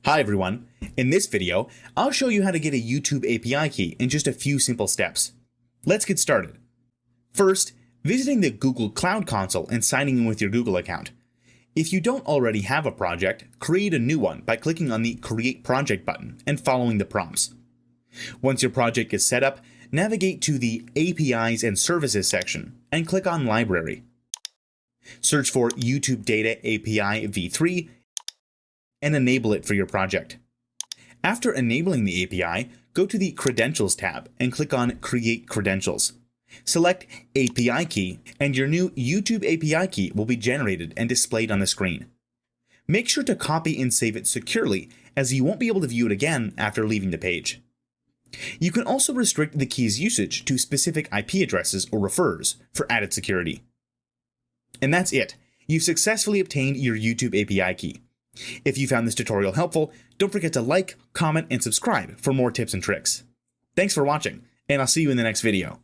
Hi everyone, in this video, I'll show you how to get a YouTube API key in just a few simple steps. Let's get started. First, visiting the Google Cloud Console and signing in with your Google account. If you don't already have a project, create a new one by clicking on the Create Project button and following the prompts. Once your project is set up, navigate to the APIs and Services section and click on Library. Search for YouTube Data API v3 and enable it for your project. After enabling the API, go to the Credentials tab and click on Create Credentials. Select API Key and your new YouTube API key will be generated and displayed on the screen. Make sure to copy and save it securely, as you won't be able to view it again after leaving the page. You can also restrict the key's usage to specific IP addresses or referrers for added security. And that's it. You've successfully obtained your YouTube API key. If you found this tutorial helpful, don't forget to like, comment, and subscribe for more tips and tricks. Thanks for watching, and I'll see you in the next video.